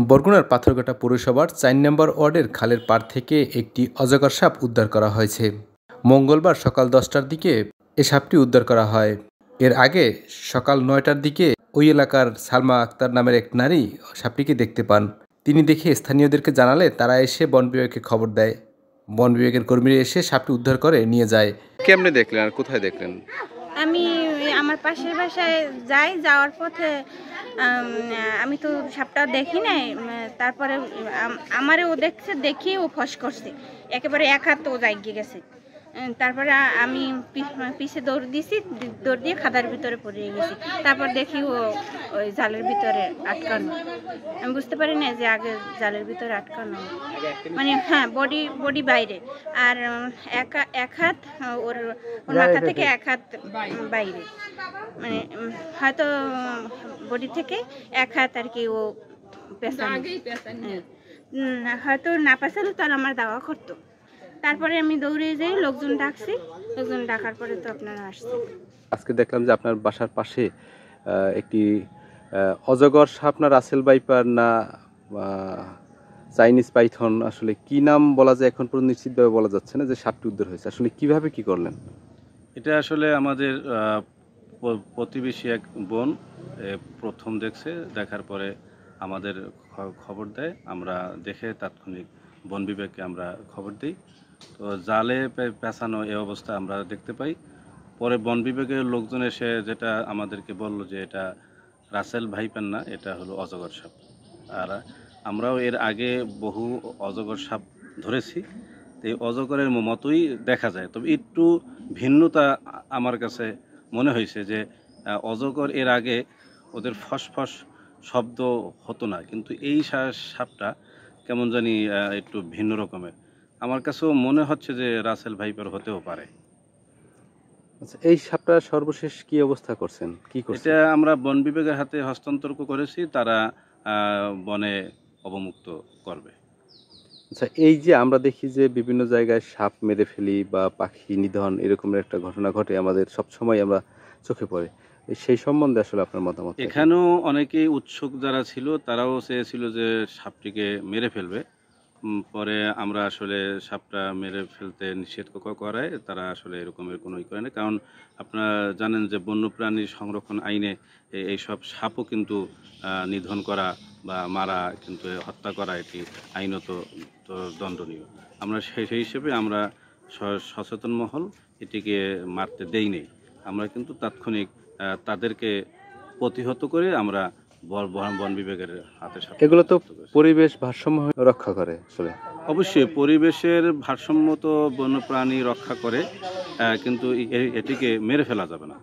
বরগুনার পাথরঘাটা পৌরসভার ৪ নম্বর ওয়ার্ডের খালের পাড় থেকে একটি অজগর সাপ উদ্ধার করা হয়েছে। মঙ্গলবার সকাল ১০টার দিকে এ সাপটি উদ্ধার করা হয়। এর আগে সকাল ৯টার দিকে ওই এলাকার সালমা আক্তার নামের এক নারী সাপটিকে দেখতে পান। তিনি দেখে স্থানীয়দেরকে জানালে তারা এসে বন বিভাগকে খবর দেয়। বন বিভাগের কর্মীরা এসে সাপটি উদ্ধার করে নিয়ে যায়। কেমনে দেখলেন আর কোথায় দেখলেন? আমি আমার পাশের বাসায় যাওয়ার পথে আমি তো সাপটা দেখি নাই, তারপরে আমারে ও দেখে ও ফস করছে, একেবারে এক হাত ও জায়গিয়ে গেছে। তারপরে আমি পিছে দৌড় দিয়ে খাদার ভিতরে পড়ে গেছি। তারপর দেখি ও ওই জালের ভিতরে আটকানো। আমি বুঝতে পারি না যে আগে জালের ভিতরে আটকানো, মানে হ্যাঁ বডি বাইরে, আর এক হাত ওর মাথা থেকে এক হাত বাইরে, মানে হয়তো বডি থেকে এক হাত আর কি ও পেছানো, হয়তো না পেছালে তার আমার দাওয়া করতো। তারপরে আমি দৌড়ে যাই, লোকজন ডাকার পরে তো আপনারা আসছে। আজকে দেখলাম যে আপনার বাসার পাশে একটি অজগর সাপ না রাসেল ভাইপার না চাইনিজ পাইথন, আসলে কি নাম বলা যায় এখন পর্যন্ত নিশ্চিতভাবে বলা যাচ্ছে না, যে সাপটি উদ্ধার হয়েছে। আসলে কিভাবে কি করলেন? এটা আসলে আমাদের প্রতিবেশী এক বোন প্রথম দেখছে, দেখার পরে আমাদের খবর দেয়। আমরা দেখে তাৎক্ষণিক বন বিভাগকে আমরা খবর দিই। তো জালে পেঁচানো এই অবস্থা আমরা দেখতে পাই। পরে বন বিভাগের লোকজন এসে যেটা আমাদেরকে বলল যে এটা রাসেল ভাইপার না, এটা হলো অজগর সাপ। আর আমরাও এর আগে বহু অজগর সাপ ধরেছি, এই অজগরের মতোই দেখা যায়, তবে একটু ভিন্নতা আমার কাছে মনে হয়েছে যে অজগর এর আগে ওদের ফসফস শব্দ হতো না, কিন্তু এই সাপটা কেমন জানি একটু ভিন্ন রকমের। আমার কাছেও মনে হচ্ছে যে রাসেল ভাইপার হতেও পারে। আচ্ছা, এই সাপটা সর্বশেষ কি অবস্থা করছেন, কি করছেন? এটা আমরা বন বিভাগের হাতে হস্তান্তর করেছি, তারা বনে অবমুক্ত করবে। আচ্ছা, এই যে আমরা দেখি যে বিভিন্ন জায়গায় সাপ মেরে ফেলি বা পাখি নিধন এরকমের একটা ঘটনা ঘটে, আমাদের সবসময় আমরা চোখে পড়ে, সেই সম্বন্ধে আসলে আপনার মতামত? এখানেও অনেকেই উৎসুক যারা ছিল তারাও চেয়েছিল যে সাপটিকে মেরে ফেলবে, পরে আমরা আসলে সাপটা মেরে ফেলতে নিষেধ করায় তারা আসলে এরকমের কোনো করে না। কারণ আপনারা জানেন যে বন্যপ্রাণী সংরক্ষণ আইনে এইসব সাপও কিন্তু নিধন করা বা মারা, কিন্তু হত্যা করা এটি আইনত দণ্ডনীয়। আমরা সেই হিসেবে আমরা সচেতন মহল এটিকে মারতে দেই নেই। আমরা কিন্তু তাৎক্ষণিক তাদেরকে প্রতিহত করে আমরা বন বিভাগের হাতে। এগুলো তো পরিবেশ ভারসাম্য রক্ষা করে আসলে। অবশ্যই পরিবেশের ভারসাম্য তো বন্যপ্রাণী রক্ষা করে, কিন্তু এটিকে মেরে ফেলা যাবে না।